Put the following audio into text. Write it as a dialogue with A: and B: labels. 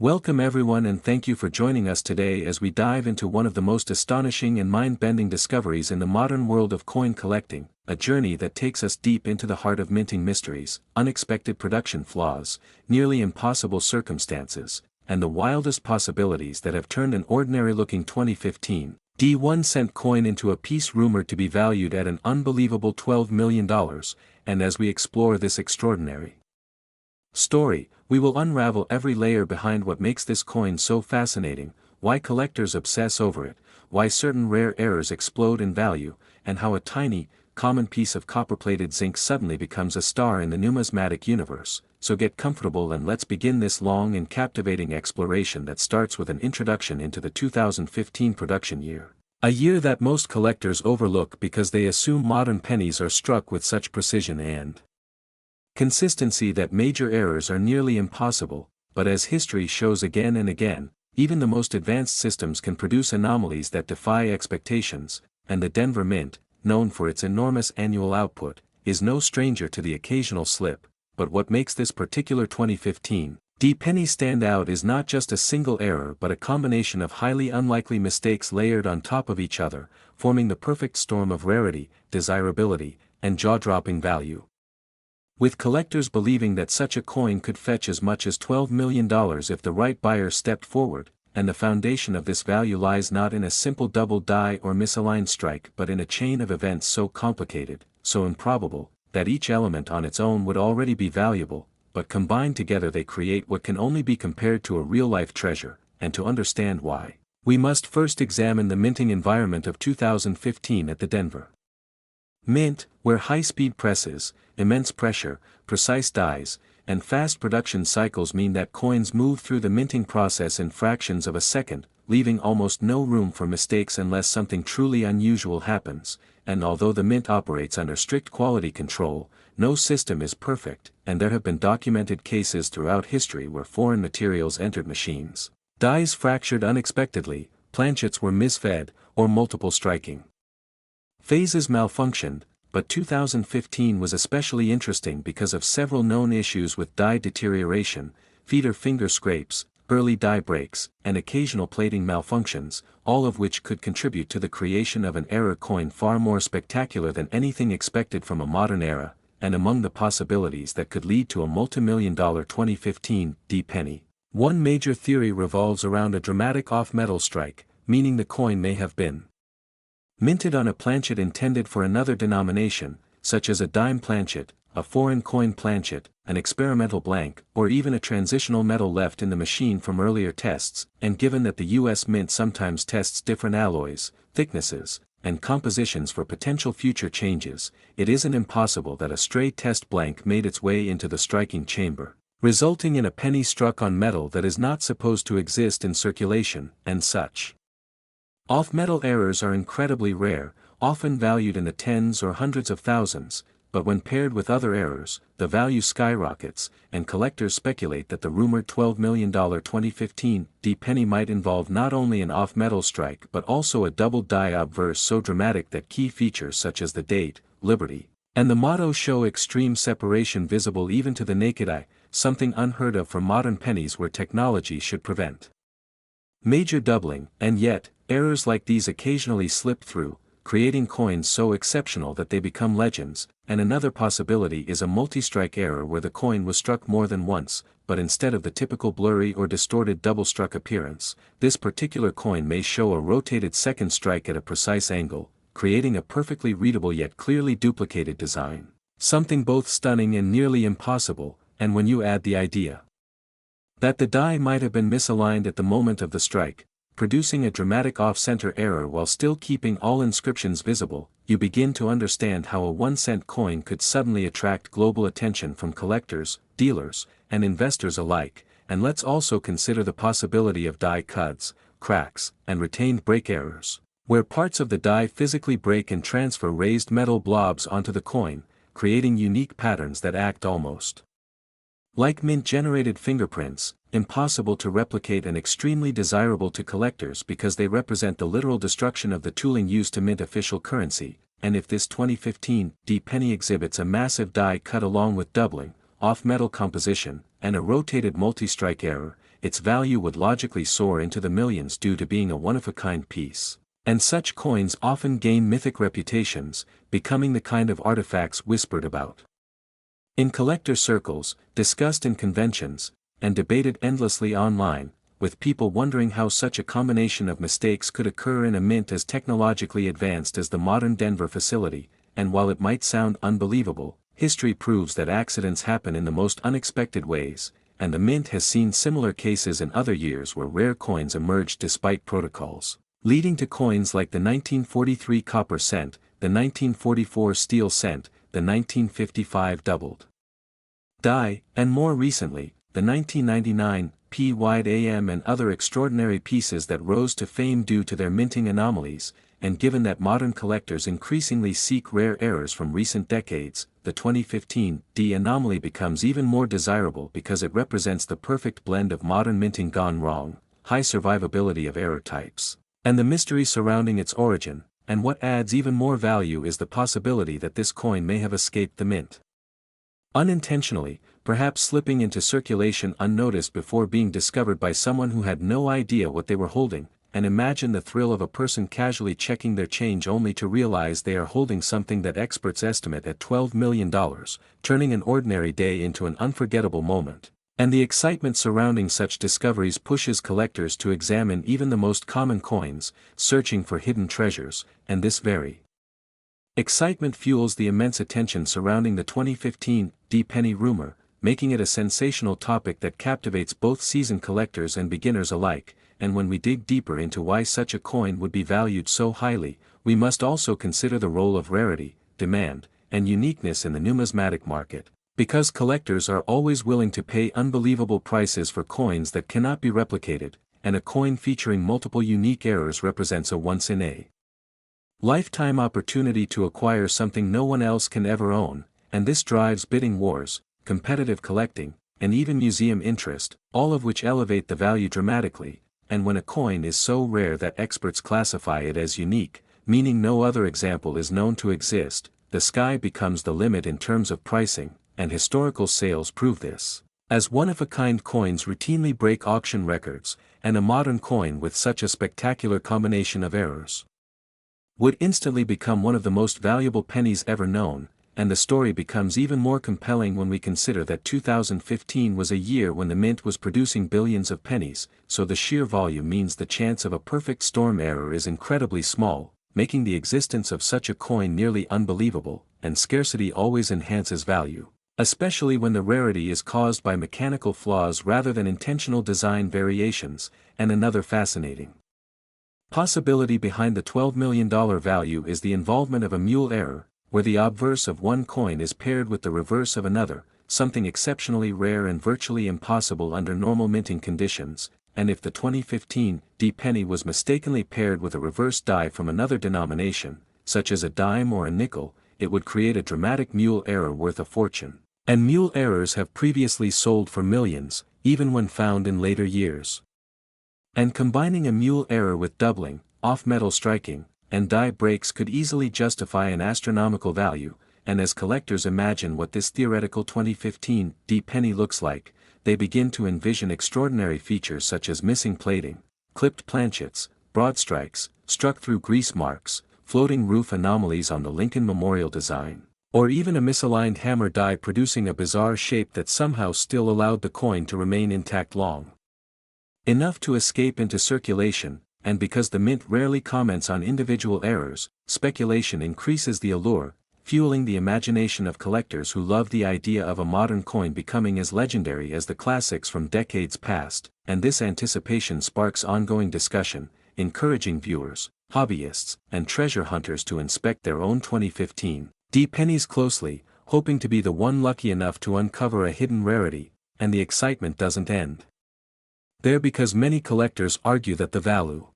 A: Welcome everyone and thank you for joining us today as we dive into one of the most astonishing and mind-bending discoveries in the modern world of coin collecting, a journey that takes us deep into the heart of minting mysteries, unexpected production flaws, nearly impossible circumstances, and the wildest possibilities that have turned an ordinary-looking 2015 1-cent coin into a piece rumored to be valued at an unbelievable $12 million, and as we explore this extraordinary story, we will unravel every layer behind what makes this coin so fascinating, why collectors obsess over it, why certain rare errors explode in value, and how a tiny, common piece of copper-plated zinc suddenly becomes a star in the numismatic universe. So get comfortable and let's begin this long and captivating exploration that starts with an introduction into the 2015 production year. A year that most collectors overlook because they assume modern pennies are struck with such precision and consistency that major errors are nearly impossible, but as history shows again and again, even the most advanced systems can produce anomalies that defy expectations, and the Denver Mint, known for its enormous annual output, is no stranger to the occasional slip. But what makes this particular 2015 penny stand out is not just a single error but a combination of highly unlikely mistakes layered on top of each other, forming the perfect storm of rarity, desirability, and jaw-dropping value. With collectors believing that such a coin could fetch as much as $12 million if the right buyer stepped forward, and the foundation of this value lies not in a simple double die or misaligned strike but in a chain of events so complicated, so improbable, that each element on its own would already be valuable, but combined together they create what can only be compared to a real-life treasure. And to understand why, we must first examine the minting environment of 2015 at the Denver Mint, where high-speed presses, immense pressure, precise dies, and fast production cycles mean that coins move through the minting process in fractions of a second, leaving almost no room for mistakes unless something truly unusual happens. And although the mint operates under strict quality control, no system is perfect, and there have been documented cases throughout history where foreign materials entered machines, dies fractured unexpectedly, planchets were misfed, or multiple striking phases malfunctioned. But 2015 was especially interesting because of several known issues with die deterioration, feeder finger scrapes, early die breaks, and occasional plating malfunctions, all of which could contribute to the creation of an error coin far more spectacular than anything expected from a modern era. And among the possibilities that could lead to a multi-million-dollar 2015 penny, one major theory revolves around a dramatic off-metal strike, meaning the coin may have been minted on a planchet intended for another denomination, such as a dime planchet, a foreign coin planchet, an experimental blank, or even a transitional metal left in the machine from earlier tests. And given that the U.S. Mint sometimes tests different alloys, thicknesses, and compositions for potential future changes, it isn't impossible that a stray test blank made its way into the striking chamber, resulting in a penny struck on metal that is not supposed to exist in circulation. And such off-metal errors are incredibly rare, often valued in the tens or hundreds of thousands, but when paired with other errors, the value skyrockets, and collectors speculate that the rumored $12 million 2015 penny might involve not only an off-metal strike but also a double die obverse so dramatic that key features such as the date, Liberty, and the motto show extreme separation visible even to the naked eye, something unheard of for modern pennies where technology should prevent major doubling. And yet, errors like these occasionally slip through, creating coins so exceptional that they become legends. And another possibility is a multi-strike error where the coin was struck more than once, but instead of the typical blurry or distorted double-struck appearance, this particular coin may show a rotated second strike at a precise angle, creating a perfectly readable yet clearly duplicated design. Something both stunning and nearly impossible. And when you add the idea that the die might have been misaligned at the moment of the strike, producing a dramatic off-center error while still keeping all inscriptions visible, you begin to understand how a 1-cent coin could suddenly attract global attention from collectors, dealers, and investors alike. And let's also consider the possibility of die cuds, cracks, and retained break errors, where parts of the die physically break and transfer raised metal blobs onto the coin, creating unique patterns that act almost like mint-generated fingerprints, impossible to replicate and extremely desirable to collectors because they represent the literal destruction of the tooling used to mint official currency. And if this 2015 penny exhibits a massive die cut along with doubling, off-metal composition, and a rotated multi-strike error, its value would logically soar into the millions due to being a one-of-a-kind piece. And such coins often gain mythic reputations, becoming the kind of artifacts whispered about in collector circles, discussed in conventions, and debated endlessly online, with people wondering how such a combination of mistakes could occur in a mint as technologically advanced as the modern Denver facility. And while it might sound unbelievable, history proves that accidents happen in the most unexpected ways, and the mint has seen similar cases in other years where rare coins emerged despite protocols, leading to coins like the 1943 copper cent, the 1944 steel cent, the 1955 doubled die, and more recently, the 1999 P-wide AM and other extraordinary pieces that rose to fame due to their minting anomalies. And given that modern collectors increasingly seek rare errors from recent decades, the 2015 D anomaly becomes even more desirable because it represents the perfect blend of modern minting gone wrong, high survivability of error types, and the mystery surrounding its origin. And what adds even more value is the possibility that this coin may have escaped the mint unintentionally, perhaps slipping into circulation unnoticed before being discovered by someone who had no idea what they were holding. And imagine the thrill of a person casually checking their change only to realize they are holding something that experts estimate at $12 million, turning an ordinary day into an unforgettable moment. And the excitement surrounding such discoveries pushes collectors to examine even the most common coins, searching for hidden treasures, and this very excitement fuels the immense attention surrounding the 2015 D penny rumor, making it a sensational topic that captivates both seasoned collectors and beginners alike. And when we dig deeper into why such a coin would be valued so highly, we must also consider the role of rarity, demand, and uniqueness in the numismatic market, because collectors are always willing to pay unbelievable prices for coins that cannot be replicated, and a coin featuring multiple unique errors represents a once-in-a-lifetime opportunity to acquire something no one else can ever own, and this drives bidding wars, competitive collecting, and even museum interest, all of which elevate the value dramatically. And when a coin is so rare that experts classify it as unique, meaning no other example is known to exist, the sky becomes the limit in terms of pricing, and historical sales prove this. As one-of-a-kind coins routinely break auction records, and a modern coin with such a spectacular combination of errors would instantly become one of the most valuable pennies ever known. And the story becomes even more compelling when we consider that 2015 was a year when the mint was producing billions of pennies, so the sheer volume means the chance of a perfect storm error is incredibly small, making the existence of such a coin nearly unbelievable. And scarcity always enhances value, especially when the rarity is caused by mechanical flaws rather than intentional design variations. And another fascinating possibility behind the $12 million value is the involvement of a mule error, where the obverse of one coin is paired with the reverse of another, something exceptionally rare and virtually impossible under normal minting conditions. And if the 2015 D penny was mistakenly paired with a reverse die from another denomination, such as a dime or a nickel, it would create a dramatic mule error worth a fortune. And mule errors have previously sold for millions, even when found in later years. And combining a mule error with doubling, off-metal striking, and die breaks could easily justify an astronomical value. And as collectors imagine what this theoretical 2015 D penny looks like, they begin to envision extraordinary features such as missing plating, clipped planchets, broad strikes, struck through grease marks, floating roof anomalies on the Lincoln Memorial design, or even a misaligned hammer die producing a bizarre shape that somehow still allowed the coin to remain intact long enough to escape into circulation. And because the mint rarely comments on individual errors, speculation increases the allure, fueling the imagination of collectors who love the idea of a modern coin becoming as legendary as the classics from decades past. And this anticipation sparks ongoing discussion, encouraging viewers, hobbyists, and treasure hunters to inspect their own 2015 D pennies closely, hoping to be the one lucky enough to uncover a hidden rarity. And the excitement doesn't end there, because many collectors argue that the value